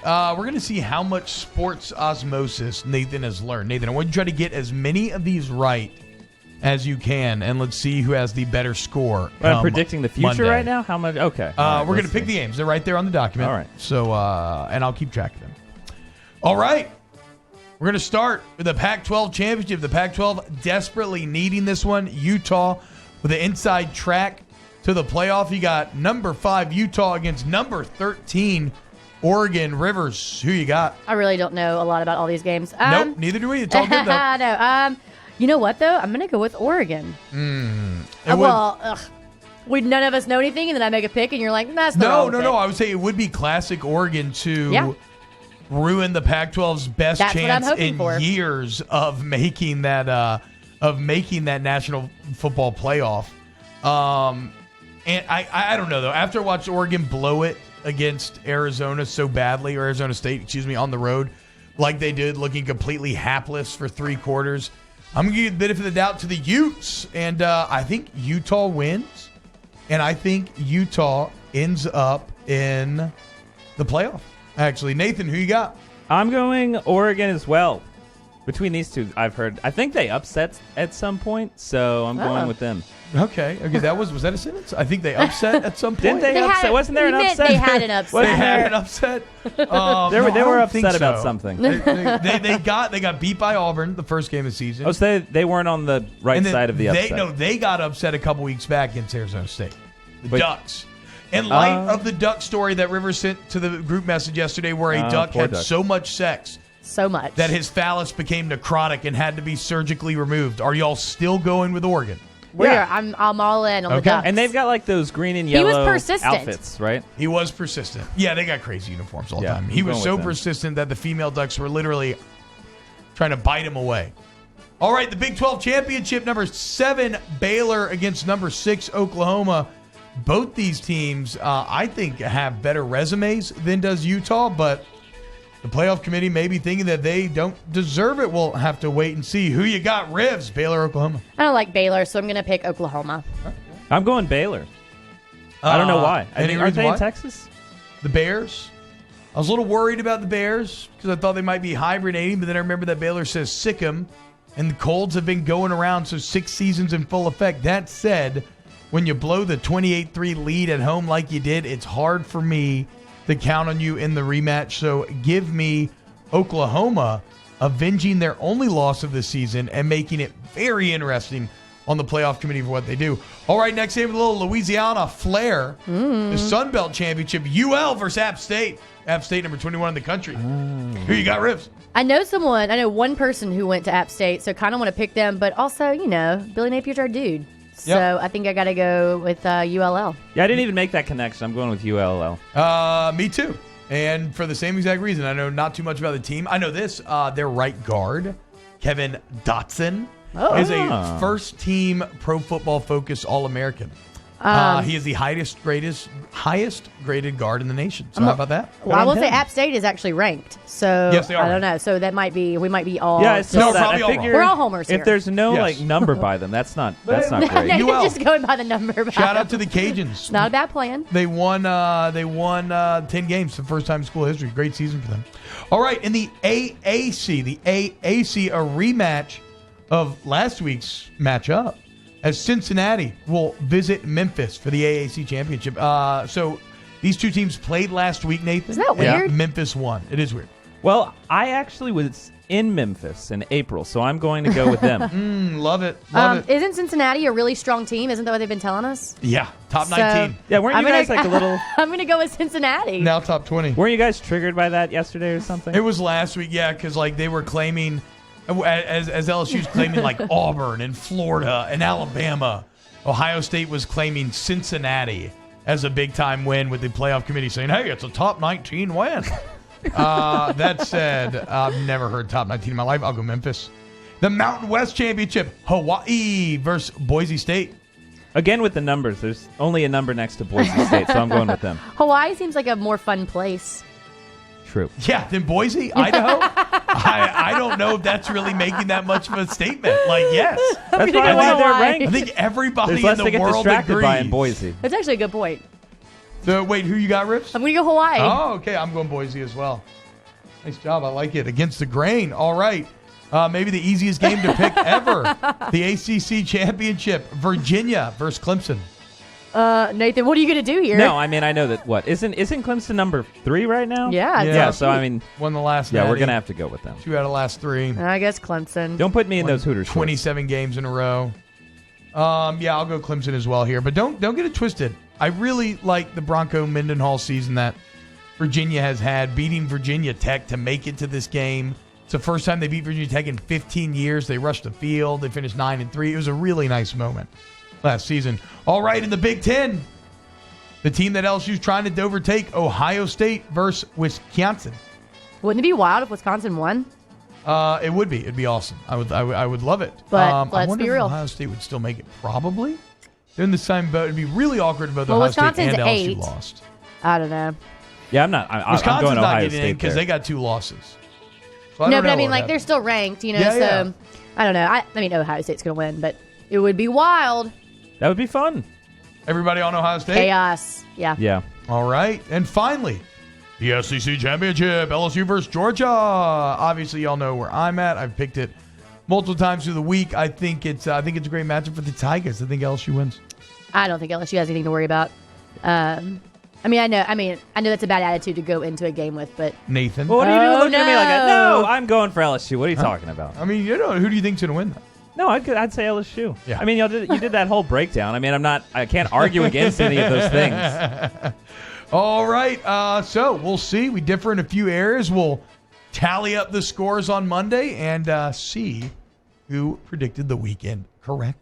We're going to see how much sports osmosis Nathan has learned. Nathan, I want you to try to get as many of these right as you can, and let's see who has the better score. I'm predicting the future Monday. right now? How much? Okay. We're going to pick the games. They're right there on the document. All right. So, and I'll keep track of them. All right. We're going to start with the Pac-12 championship. The Pac-12 desperately needing this one. Utah with the inside track to the playoff. You got number 5 Utah against number 13 Oregon. Rivers, who you got? I really don't know a lot about all these games. Nope, neither do we. It's all good, though. No. You know what, though? I'm going to go with Oregon. None of us know anything, and then I make a pick, and you're like, that's the wrong pick. No. I would say it would be classic Oregon to ruin the Pac-12's best chance in years of making that National Football Playoff. And I don't know, though. After I watched Oregon blow it against Arizona so badly, or Arizona State, on the road, like they did, looking completely hapless for 3 quarters, I'm going to give the benefit of the doubt to the Utes, and I think Utah wins, and I think Utah ends up in the playoff. Actually, Nathan, who you got? I'm going Oregon as well. Between these two, I think they upset at some point, so I'm going with them. Okay. That was that a sentence? I think they upset at some point. Didn't they upset? Wasn't there an upset? They had an upset. They had an upset. They were upset about something. They got beat by Auburn the first game of the season. Oh, so they weren't on the right side of the upset. They got upset a couple weeks back against Arizona State. The Ducks. In light of the Duck story that Rivers sent to the group message yesterday, where a duck had so much sex. So much. That his phallus became necrotic and had to be surgically removed. Are y'all still going with Oregon? I'm all in on the Ducks. And they've got like those green and yellow persistent. outfits, right? He was persistent. Yeah, they got crazy uniforms all the time. He was so persistent that the female Ducks were literally trying to bite him away. All right, the Big 12 championship, number 7 Baylor against number 6 Oklahoma. Both these teams, I think, have better resumes than does Utah, but the playoff committee may be thinking that they don't deserve it. We'll have to wait and see. Who you got, Rivs? Baylor, Oklahoma? I don't like Baylor, so I'm going to pick Oklahoma. I'm going Baylor. I don't know why. Aren't they in Texas? The Bears? I was a little worried about the Bears because I thought they might be hibernating, but then I remember that Baylor says sick 'em, and the colds have been going around, so 6 seasons in full effect. That said, when you blow the 28-3 lead at home like you did, it's hard for me to count on you in the rematch. So give me Oklahoma avenging their only loss of the season and making it very interesting on the playoff committee for what they do. All right, next game, a little Louisiana flair. The Sun Belt Championship, UL versus App State. App State, number 21 in the country. Who you got, Rivs? I know one person who went to App State, so kind of want to pick them, but also, Billy Napier's our dude. So I think I got to go with ULL. Yeah, I didn't even make that connection. I'm going with ULL. Me too. And for the same exact reason. I know not too much about the team. I know this. Their right guard, Kevin Dotson, is a first-team Pro Football Focus All-American. He is the highest graded guard in the nation. So how about that? Well, I will say App State is actually ranked. So yes, they are. I don't know. So that might be, we might be all. Yeah, I saw that. I figure we're all homers here. If there's no number by them, that's not great. No, you're just going by the number. Shout out to the Cajuns. Not a bad plan. They won 10 games for the first time in school history. Great season for them. All right, in the AAC, a rematch of last week's matchup, as Cincinnati will visit Memphis for the AAC championship. So these two teams played last week, Nathan. Isn't that weird? Memphis won. It is weird. Well, I actually was in Memphis in April, so I'm going to go with them. Love it. Love it. Isn't Cincinnati a really strong team? Isn't that what they've been telling us? Yeah, top 19. Yeah, weren't you guys like a little... I'm going to go with Cincinnati. Now top 20. Weren't you guys triggered by that yesterday or something? It was last week, yeah, because they were claiming... As LSU's claiming Auburn and Florida and Alabama. Ohio State was claiming Cincinnati as a big-time win with the playoff committee saying, hey, it's a top 19 win. That said, I've never heard top 19 in my life. I'll go Memphis. The Mountain West Championship, Hawai'I versus Boise State. Again with the numbers. There's only a number next to Boise State, so I'm going with them. Hawaii seems like a more fun place. True. Yeah, then Boise, Idaho. I don't know if that's really making that much of a statement. Yes. That's why they're ranked. I think everybody There's less in to the get world distracted agrees. by in Boise. That's actually a good point. So, wait, who you got, Rips? I'm going to go Hawaii. Oh, okay. I'm going Boise as well. Nice job. I like it. Against the grain. All right. Maybe the easiest game to pick ever. The ACC Championship. Virginia versus Clemson. Nathan, what are you going to do here? No, I mean, I know that isn't Clemson number 3 right now? Yeah. So I mean, won the last. Yeah, we're natty. going to have to go with them. 2 out of the last 3. I guess Clemson. Don't put me in Won those Hooters. 27 games in a row. Yeah, I'll go Clemson as well here, but don't get it twisted. I really like the Bronco Mendenhall season that Virginia has had, beating Virginia Tech to make it to this game. It's the first time they beat Virginia Tech in 15 years. They rushed the field. They finished 9-3. It was a really nice moment last season. All right, in the Big Ten, the team that LSU's trying to overtake, Ohio State versus Wisconsin. Wouldn't it be wild if Wisconsin won? It would be. It'd be awesome. I would love it. But I let's wonder be if real. Ohio State would still make it. Probably. They're in the same boat. It'd be really awkward if both Well, Ohio State Wisconsin's and LSU 8. lost. I don't know. Yeah, I'm not. I'm Wisconsin's going not Ohio getting in State because there. they got 2 losses. So No, don't but know I mean, what like, happened. they're still ranked, Yeah, so yeah. I don't know. I mean, Ohio State's going to win, but it would be wild. That would be fun. Everybody on Ohio State? Chaos. Yeah. Yeah. All right. And finally, the SEC Championship, LSU versus Georgia. Obviously, y'all know where I'm at. I've picked it multiple times through the week. I think it's a great matchup for the Tigers. I think LSU wins. I don't think LSU has anything to worry about. I know that's a bad attitude to go into a game with, but Nathan. Well, what are you doing looking at me like that? no. No, I'm going for LSU. What are you talking about? I mean, who do you think's going to win that? No, I'd say LSU. Yeah. I mean, you did that whole breakdown. I mean, I can't argue against any of those things. All right. So we'll see. We differ in a few areas. We'll tally up the scores on Monday and see who predicted the weekend correct.